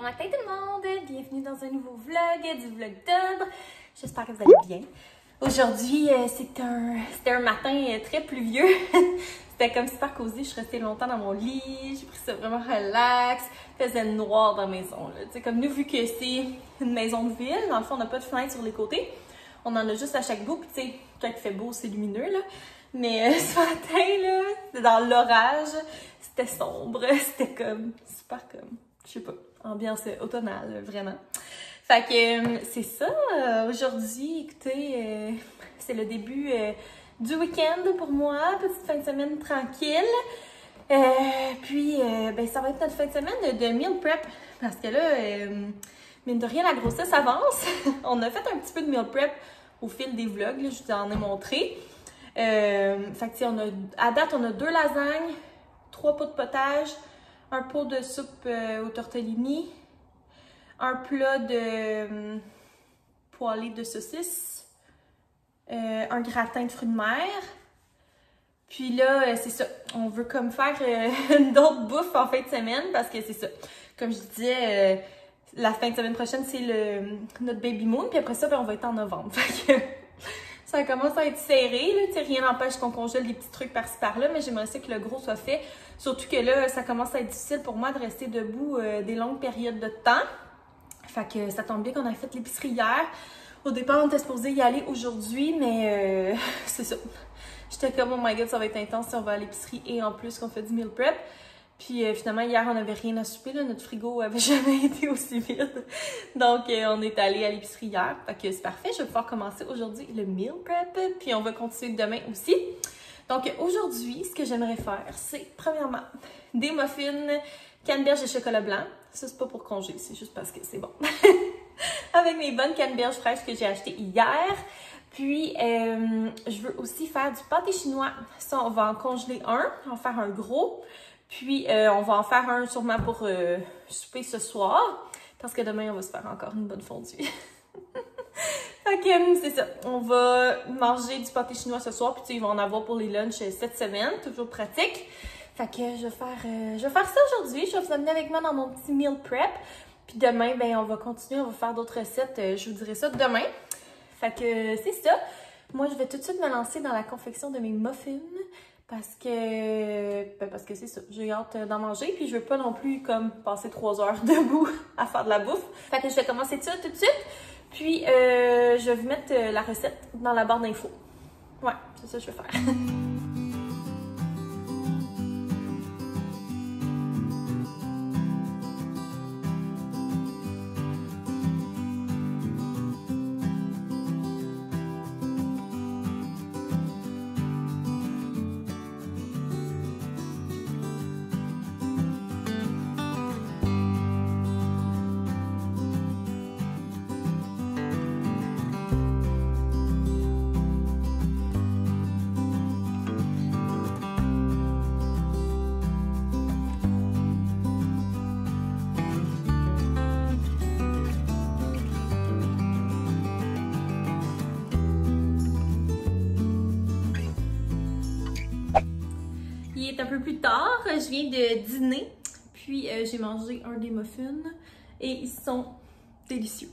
Bon matin tout le monde! Bienvenue dans un nouveau vlog du Vlogtober. J'espère que vous allez bien. Aujourd'hui, c'était un matin très pluvieux. C'était comme super cosy. Je suis restée longtemps dans mon lit. J'ai pris ça vraiment relax. Il faisait noir dans la maison. Tu sais, comme nous, vu que c'est une maison de ville, dans le fond, on n'a pas de fenêtre sur les côtés. On en a juste à chaque bout. Puis, tu sais, quand il fait beau, c'est lumineux, là. Mais ce matin, là, c'était dans l'orage. C'était sombre. C'était comme super comme, je sais pas, ambiance automnale, vraiment. Fait que c'est ça. Aujourd'hui, écoutez, c'est le début du week-end pour moi. Petite fin de semaine tranquille. Puis, ben, ça va être notre fin de semaine de meal prep. Parce que là, mine de rien, la grossesse avance. On a fait un petit peu de meal prep au fil des vlogs. Là, je vous en ai montré. Fait que, à date, on a 2 lasagnes, 3 pots de potage, un pot de soupe aux tortellini, un plat de poêlée de saucisses, un gratin de fruits de mer. Puis là, c'est ça. On veut comme faire d'autres bouffes en fin de semaine parce que c'est ça. Comme je disais, la fin de semaine prochaine, c'est notre baby moon. Puis après ça, ben, on va être en novembre. Fait que ça commence à être serré. Là. Rien n'empêche qu'on congèle des petits trucs par-ci par-là, mais j'aimerais ça que le gros soit fait. Surtout que là, ça commence à être difficile pour moi de rester debout des longues périodes de temps. Fait que ça tombe bien qu'on ait fait l'épicerie hier. Au départ, on était supposé y aller aujourd'hui, mais c'est ça. J'étais comme, oh my god, ça va être intense si on va à l'épicerie et en plus qu'on fait du meal prep. Puis finalement, hier, on n'avait rien à souper. Là. Notre frigo avait jamais été aussi vide. Donc, on est allé à l'épicerie hier. Fait que c'est parfait. Je vais pouvoir commencer aujourd'hui le meal prep. Puis on va continuer demain aussi. Donc, aujourd'hui, ce que j'aimerais faire, c'est premièrement des muffins, canneberge et chocolat blanc. Ça, c'est pas pour congé, c'est juste parce que c'est bon. Avec mes bonnes canneberges fraîches que j'ai achetées hier. Puis, je veux aussi faire du pâté chinois. Ça, on va en congeler un. On va faire un gros. Puis, on va en faire un sûrement pour souper ce soir. Parce que demain, on va se faire encore une bonne fondue. Fait que c'est ça. On va manger du pâté chinois ce soir. Puis, tu sais, ils vont en avoir pour les lunchs cette semaine. Toujours pratique. Fait que je vais faire ça aujourd'hui. Je vais vous amener avec moi dans mon petit meal prep. Puis demain, ben, on va continuer. On va faire d'autres recettes. Je vous dirai ça demain. Fait que c'est ça. Moi, je vais tout de suite me lancer dans la confection de mes muffins. Parce que c'est ça, j'ai hâte d'en manger, puis je veux pas non plus comme passer 3 heures debout à faire de la bouffe. Fait que je vais commencer ça tout de suite, puis je vais vous mettre la recette dans la barre d'infos. Ouais, c'est ça que je vais faire. Il est un peu plus tard, je viens de dîner, puis j'ai mangé un des muffins et ils sont délicieux.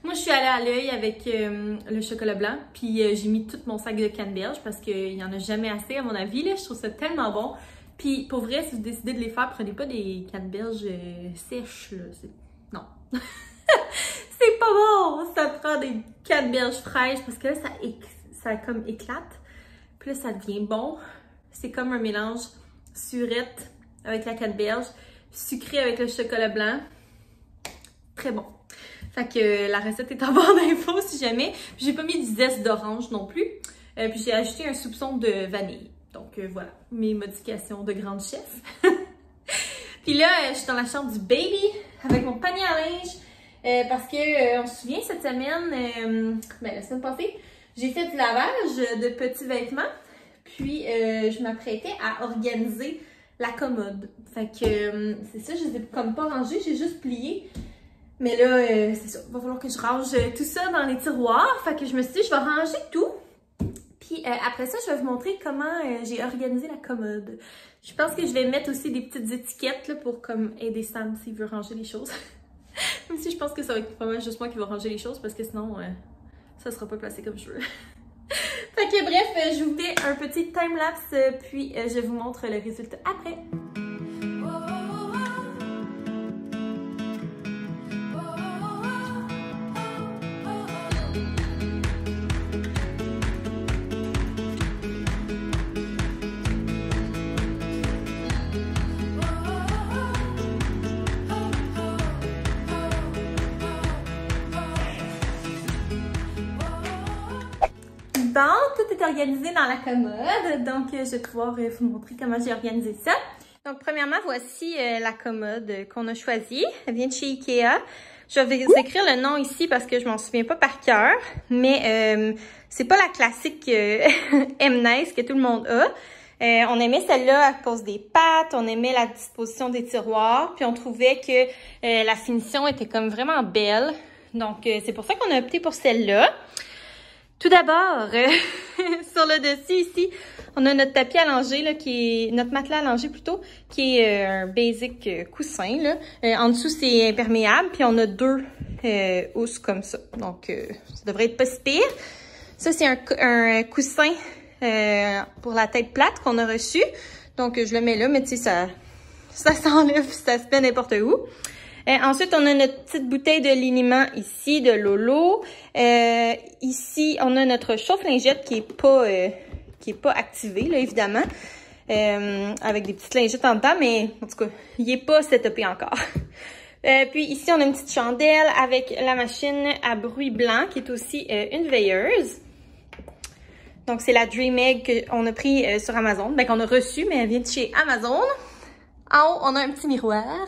Moi, je suis allée à l'œil avec le chocolat blanc, puis j'ai mis tout mon sac de canneberge parce qu'il n'y en a jamais assez à mon avis. Là. Je trouve ça tellement bon. Puis pour vrai, si vous décidez de les faire, prenez pas des canneberges sèches. Là. Non. C'est pas bon! Ça prend des canneberges fraîches parce que là, ça comme éclate. Puis là, ça devient bon. C'est comme un mélange surette avec la canneberge, sucré avec le chocolat blanc. Très bon. Fait que la recette est en barre d'infos si jamais. J'ai pas mis du zeste d'orange non plus. Puis j'ai ajouté un soupçon de vanille. Donc voilà, mes modifications de grande chef. Puis là, je suis dans la chambre du baby avec mon panier à linge. Parce que, on se souvient, cette semaine, la semaine passée, j'ai fait du lavage de petits vêtements. Puis, je m'apprêtais à organiser la commode. Fait que, c'est ça, je les ai comme pas rangés, j'ai juste plié. Mais là, c'est ça, il va falloir que je range tout ça dans les tiroirs. Fait que je me suis dit, je vais ranger tout. Puis après ça, je vais vous montrer comment j'ai organisé la commode. Je pense que je vais mettre aussi des petites étiquettes là, pour comme aider Sam s'il veut ranger les choses. Même si je pense que ça va être vraiment juste moi qui va ranger les choses parce que sinon, ça sera pas placé comme je veux. Fait que bref, je vous fais un petit time-lapse, puis je vous montre le résultat après. Bon, tout est organisé dans la commode, donc je vais pouvoir vous montrer comment j'ai organisé ça. Donc premièrement, voici la commode qu'on a choisie. Elle vient de chez Ikea. Je vais vous écrire le nom ici parce que je m'en souviens pas par cœur, mais c'est pas la classique M-Nice que tout le monde a. On aimait celle-là à cause des pattes, on aimait la disposition des tiroirs, puis on trouvait que la finition était comme vraiment belle. Donc c'est pour ça qu'on a opté pour celle-là. Tout d'abord, sur le dessus ici, on a notre tapis allongé, là, notre matelas allongé plutôt, qui est un basic coussin, là. En dessous, c'est imperméable, puis on a 2 housses comme ça. Donc, ça devrait être pas si pire. Ça, c'est un coussin pour la tête plate qu'on a reçu. Donc, je le mets là, mais tu sais, ça s'enlève, ça se met n'importe où. Ensuite, on a notre petite bouteille de liniment ici, de Lolo. Ici, on a notre chauffe-lingette qui est pas activé, là, évidemment. Avec des petites lingettes en dedans, mais en tout cas, il est pas setupé encore. Puis ici, on a une petite chandelle avec la machine à bruit blanc, qui est aussi une veilleuse. Donc, c'est la Dream Egg qu'on a pris sur Amazon. Ben, qu'on a reçue, mais elle vient de chez Amazon. En haut, on a un petit miroir.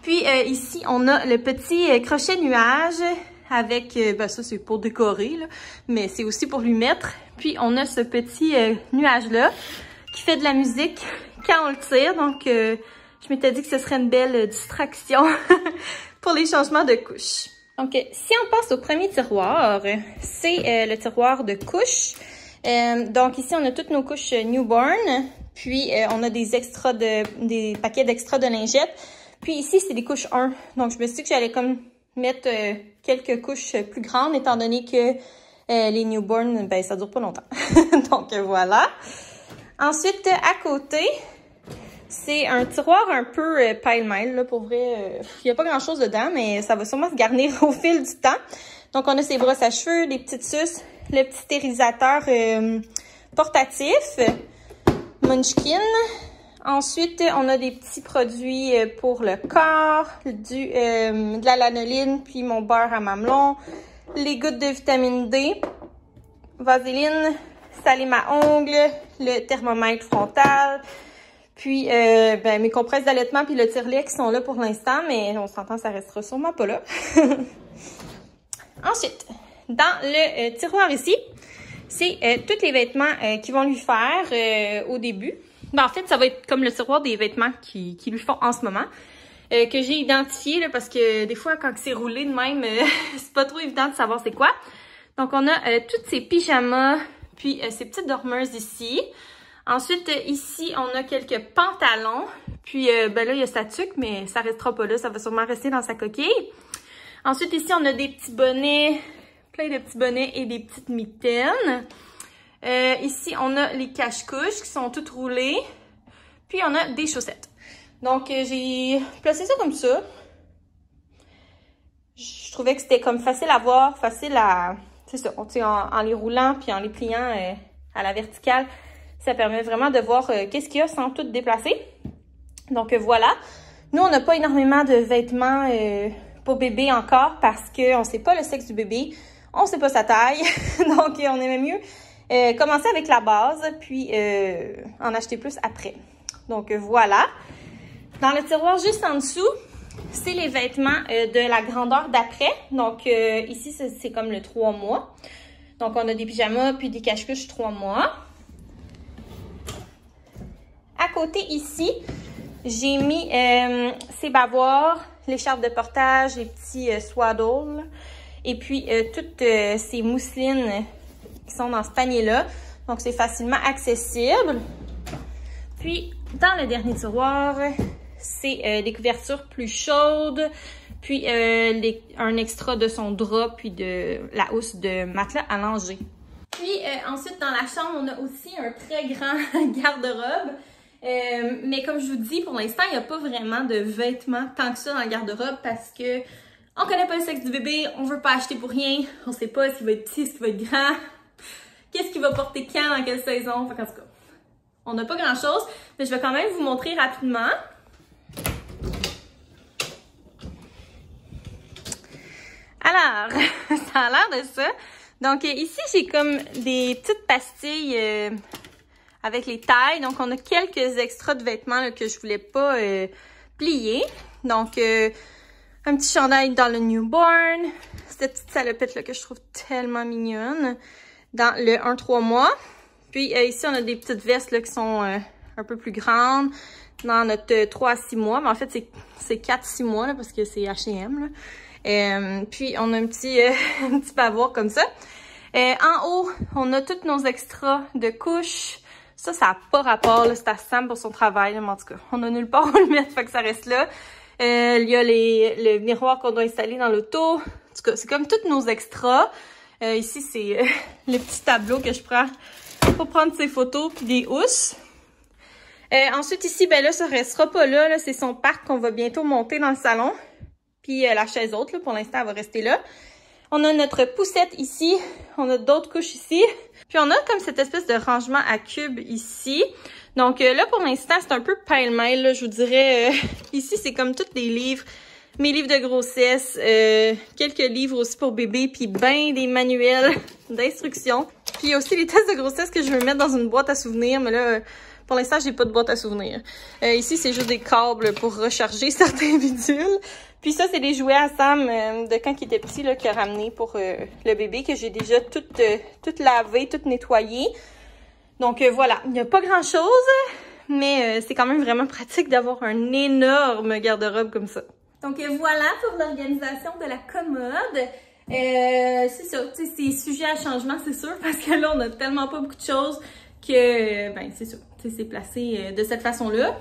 Puis ici, on a le petit crochet nuage avec, ben ça c'est pour décorer, là, mais c'est aussi pour lui mettre. Puis on a ce petit nuage-là qui fait de la musique quand on le tire. Donc je m'étais dit que ce serait une belle distraction pour les changements de couches. Donc si on passe au premier tiroir, c'est le tiroir de couches. Donc ici, on a toutes nos couches newborn. Puis on a des paquets d'extra de lingettes. Puis ici, c'est des couches 1. Donc, je me suis dit que j'allais comme mettre quelques couches plus grandes, étant donné que les newborn, ben ça dure pas longtemps. Donc, voilà. Ensuite, à côté, c'est un tiroir un peu pile-mile, là, pour vrai. Il n'y a pas grand-chose dedans, mais ça va sûrement se garnir au fil du temps. Donc, on a ces brosses à cheveux, des petites suces, le petit stérilisateur portatif, Munchkin. Ensuite, on a des petits produits pour le corps, de la lanoline, puis mon beurre à mamelon, les gouttes de vitamine D, vaseline, salé à ongles, le thermomètre frontal, puis ben, mes compresses d'allaitement puis le tire-lait qui sont là pour l'instant, mais on s'entend, ça restera sûrement pas là. Ensuite, dans le tiroir ici, c'est tous les vêtements qui vont lui faire au début. Ben, en fait, ça va être comme le tiroir des vêtements qui lui font en ce moment, que j'ai identifié là, parce que des fois, quand c'est roulé de même, c'est pas trop évident de savoir c'est quoi. Donc, on a toutes ces pyjamas, puis ces petites dormeuses ici. Ensuite, ici, on a quelques pantalons. Puis, ben là, il y a sa tuque, mais ça restera pas là. Ça va sûrement rester dans sa coquille. Ensuite, ici, on a des petits bonnets, plein de petits bonnets et des petites mitaines. Ici, on a les cache-couches qui sont toutes roulées. Puis, on a des chaussettes. Donc, j'ai placé ça comme ça. Je trouvais que c'était comme facile à voir, facile à... C'est ça, en les roulant puis en les pliant à la verticale, ça permet vraiment de voir qu'est-ce qu'il y a sans tout déplacer. Donc, voilà. Nous, on n'a pas énormément de vêtements pour bébé encore parce qu'on ne sait pas le sexe du bébé. On ne sait pas sa taille. Donc, on aimait mieux commencer avec la base, puis en acheter plus après. Donc, voilà. Dans le tiroir juste en dessous, c'est les vêtements de la grandeur d'après. Donc, ici, c'est comme le 3 mois. Donc, on a des pyjamas puis des cache-couches 3 mois. À côté, ici, j'ai mis ces bavoirs, l'écharpe de portage, les petits swaddles, et puis toutes ces mousselines qui sont dans ce panier-là. Donc, c'est facilement accessible. Puis, dans le dernier tiroir, c'est des couvertures plus chaudes, puis un extra de son drap, puis de la housse de matelas à langer. Puis ensuite, dans la chambre, on a aussi un très grand garde-robe. Mais comme je vous dis, pour l'instant, il n'y a pas vraiment de vêtements tant que ça dans le garde-robe parce que on connaît pas le sexe du bébé, on veut pas acheter pour rien, on sait pas s'il va être petit, s'il va être grand, qu'est-ce qu'il va porter quand, dans quelle saison. Enfin, en tout cas, on n'a pas grand-chose, mais je vais quand même vous montrer rapidement. Alors, ça a l'air de ça. Donc ici, j'ai comme des petites pastilles avec les tailles. Donc, on a quelques extras de vêtements là, que je voulais pas plier. Donc, un petit chandail dans le newborn. Cette petite salopette là que je trouve tellement mignonne. Dans le 1-3 mois. Puis ici, on a des petites vestes là, qui sont un peu plus grandes. Dans notre 3 à 6 mois. Mais en fait, c'est 4-6 mois là, parce que c'est H&M. Puis, on a un petit bavoir comme ça. En haut, on a tous nos extras de couches. Ça n'a pas rapport, c'est à Sam pour son travail, là, mais en tout cas, on a nulle part où le mettre, fait que ça reste là. Il y a le miroir qu'on doit installer dans l'auto. En tout cas, c'est comme tous nos extras. Ici, c'est le petit tableau que je prends pour prendre ses photos, puis des housses. Ensuite, ici, ben là, ça restera pas là. C'est son parc qu'on va bientôt monter dans le salon. Puis la chaise haute, là, pour l'instant, elle va rester là. On a notre poussette ici. On a d'autres couches ici. Puis on a comme cette espèce de rangement à cubes ici. Donc là, pour l'instant, c'est un peu pêle-mêle, je vous dirais. Ici, c'est comme tous les livres. Mes livres de grossesse, quelques livres aussi pour bébé, puis ben des manuels d'instruction. Puis aussi les tests de grossesse que je veux mettre dans une boîte à souvenirs, mais là, pour l'instant, j'ai pas de boîte à souvenirs. Ici, c'est juste des câbles pour recharger certains bidules. Puis ça, c'est des jouets à Sam de quand il était petit, là, qu'il a ramené pour le bébé, que j'ai déjà tout lavé, tout nettoyé. Donc voilà, il n'y a pas grand-chose, mais c'est quand même vraiment pratique d'avoir un énorme garde-robe comme ça. Donc voilà pour l'organisation de la commode. C'est ça, c'est sujet à changement, c'est sûr, parce que là, on a tellement pas beaucoup de choses que, ben c'est ça, c'est placé de cette façon-là.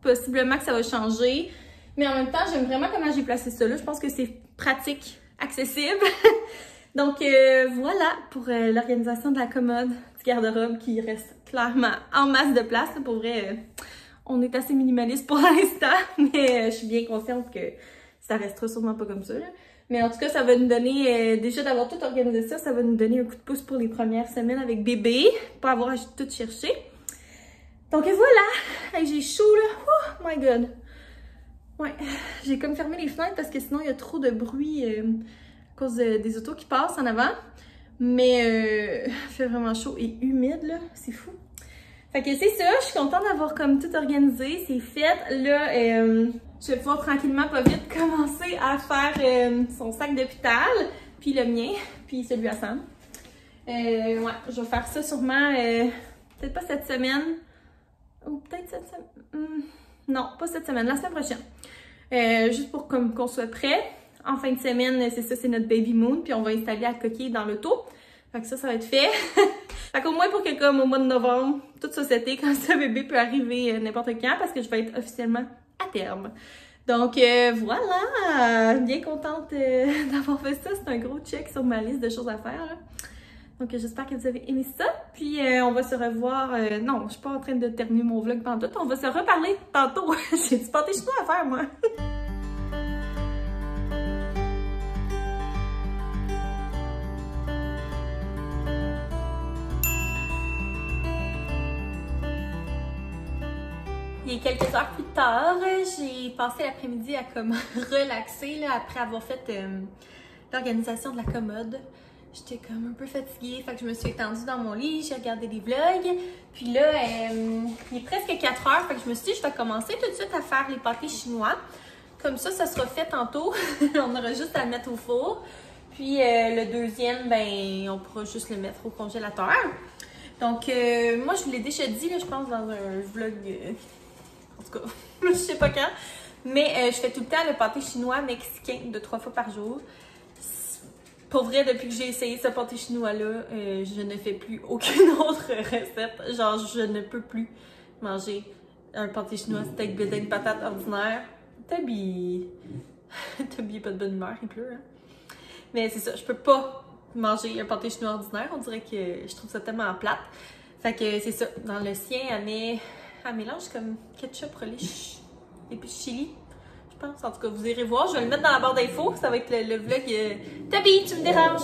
Possiblement que ça va changer, mais en même temps, j'aime vraiment comment j'ai placé ça là. Je pense que c'est pratique, accessible. Donc voilà pour l'organisation de la commode du garde-robe qui reste clairement en masse de place. Pour vrai, on est assez minimaliste pour l'instant, mais je suis bien consciente que ça restera sûrement pas comme ça, là. Mais en tout cas, ça va nous donner, déjà d'avoir tout organisé ça, ça va nous donner un coup de pouce pour les premières semaines avec bébé, pas avoir à tout chercher. Donc voilà, hey, j'ai chaud là, oh my god. Ouais, j'ai comme fermé les fenêtres parce que sinon il y a trop de bruit à cause des autos qui passent en avant. Mais il fait vraiment chaud et humide là, c'est fou. Fait que c'est ça, je suis contente d'avoir comme tout organisé, c'est fait. Là, je vais pouvoir tranquillement, pas vite, commencer à faire son sac d'hôpital, puis le mien, puis celui à Sam. Ouais, je vais faire ça sûrement, peut-être pas cette semaine, ou peut-être cette semaine, non, pas cette semaine, la semaine prochaine. Juste pour qu'on soit prêt. En fin de semaine, c'est ça, c'est notre baby moon, puis on va installer la coquille dans l'auto. Fait que ça va être fait. Fait qu'au moins pour que comme au mois de novembre, tout ça c'était comme ça, bébé peut arriver n'importe quand parce que je vais être officiellement à terme. Donc voilà, bien contente d'avoir fait ça. C'est un gros check sur ma liste de choses à faire, là. Donc j'espère que vous avez aimé ça. Puis on va se revoir. Non, je suis pas en train de terminer mon vlog pendant tout. On va se reparler tantôt. J'ai du pâté chinois à faire, moi. Il est quelques heures plus tard, j'ai passé l'après-midi à comme relaxer là, après avoir fait l'organisation de la commode. J'étais comme un peu fatiguée, fait que je me suis étendue dans mon lit, j'ai regardé des vlogs. Puis là, il est presque 4 heures, fait que je me suis dit je vais commencer tout de suite à faire les pâtés chinois. Comme ça sera fait tantôt. On aura juste à le mettre au four. Puis le deuxième, ben on pourra juste le mettre au congélateur. Donc moi je vous l'ai déjà dit, là, je pense dans un vlog... En tout cas, je sais pas quand. Mais je fais tout le temps le pâté chinois mexicain de 3 fois par jour. Pour vrai, depuis que j'ai essayé ce pâté chinois-là, je ne fais plus aucune autre recette. Genre, je ne peux plus manger un pâté chinois steak, bédin, patate ordinaire. Tabi. Toby est pas de bonne humeur, il pleut, hein. Mais c'est ça, je peux pas manger un pâté chinois ordinaire. On dirait que je trouve ça tellement plate. Fait que c'est ça. Dans le sien, elle mélange comme ketchup, relish et puis chili. Je pense. En tout cas, vous irez voir. Je vais le mettre dans la barre d'infos. Ça va être le vlog. Toby, tu me déranges!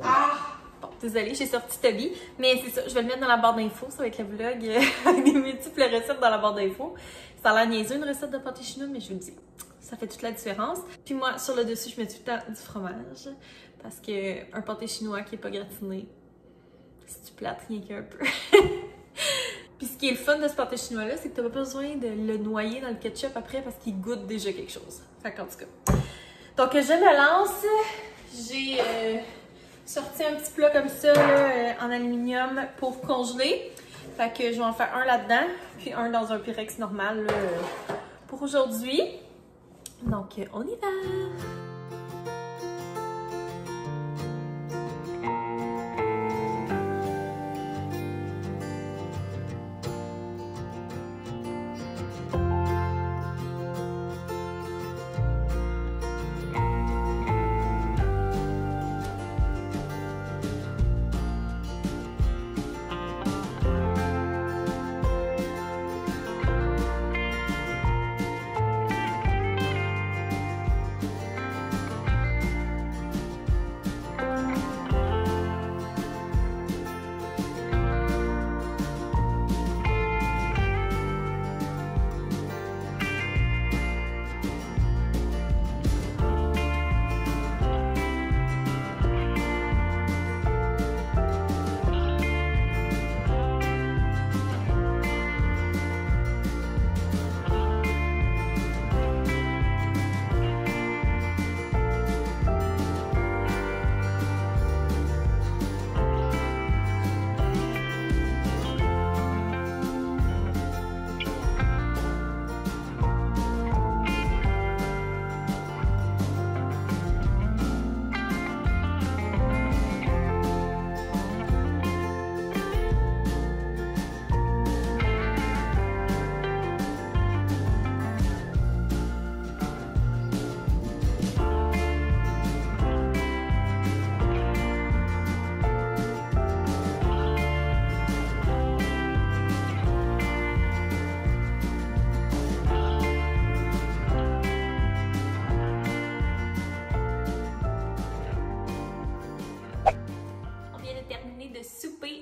Ah! Bon, désolée, j'ai sorti Toby. Mais c'est ça, je vais le mettre dans la barre d'infos. Ça va être le vlog avec des multiples recettes dans la barre d'infos. Ça a l'air niaiseux, une recette de pâté chinois, mais je vous le dis. Ça fait toute la différence. Puis moi, sur le dessus, je mets tout le temps du fromage. Parce qu'un pâté chinois qui n'est pas gratiné, c'est du plate rien qu'un peu. Puis ce qui est le fun de ce pâté chinois-là, c'est que tu n'as pas besoin de le noyer dans le ketchup après parce qu'il goûte déjà quelque chose. Fait qu'en tout cas. Donc je me lance. J'ai sorti un petit plat comme ça là, en aluminium pour congeler. Fait que je vais en faire un là-dedans, puis un dans un Pyrex normal là, pour aujourd'hui. Donc, on y va!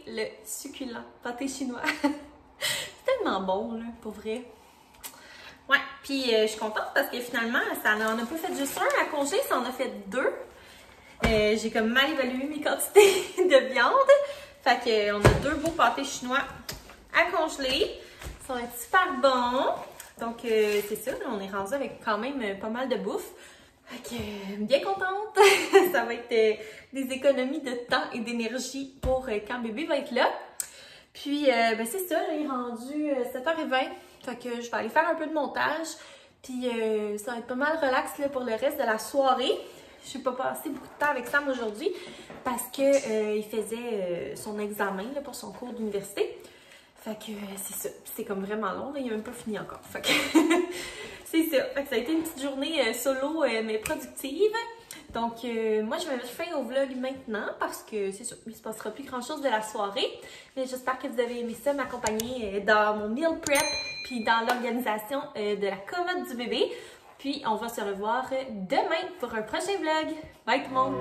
Le succulent pâté chinois. C'est tellement bon, là, pour vrai. Ouais, puis je suis contente parce que finalement, ça n'en a pas fait juste un à congeler, ça en a fait deux. J'ai comme mal évalué mes quantités de viande. Fait qu'on a deux beaux pâtés chinois à congeler. Ça va être super bon. Donc, c'est ça, là, on est rendu avec quand même pas mal de bouffe. Fait que, bien contente! Ça va être des économies de temps et d'énergie pour quand bébé va être là. Puis, ben c'est ça, il est rendu 7h20. Fait que je vais aller faire un peu de montage. Puis, ça va être pas mal relax là, pour le reste de la soirée. Je n'ai pas passé beaucoup de temps avec Sam aujourd'hui parce que il faisait son examen là, pour son cours d'université. Fait que c'est ça. C'est comme vraiment long, là. Il n'a même pas fini encore. Fait que c'est ça. Fait que ça a été une petite journée solo mais productive. Donc moi je vais mettre fin au vlog maintenant parce que c'est ça. Il ne se passera plus grand chose de la soirée. Mais j'espère que vous avez aimé ça, m'accompagner dans mon meal prep puis dans l'organisation de la commode du bébé. Puis on va se revoir demain pour un prochain vlog. Bye tout le monde!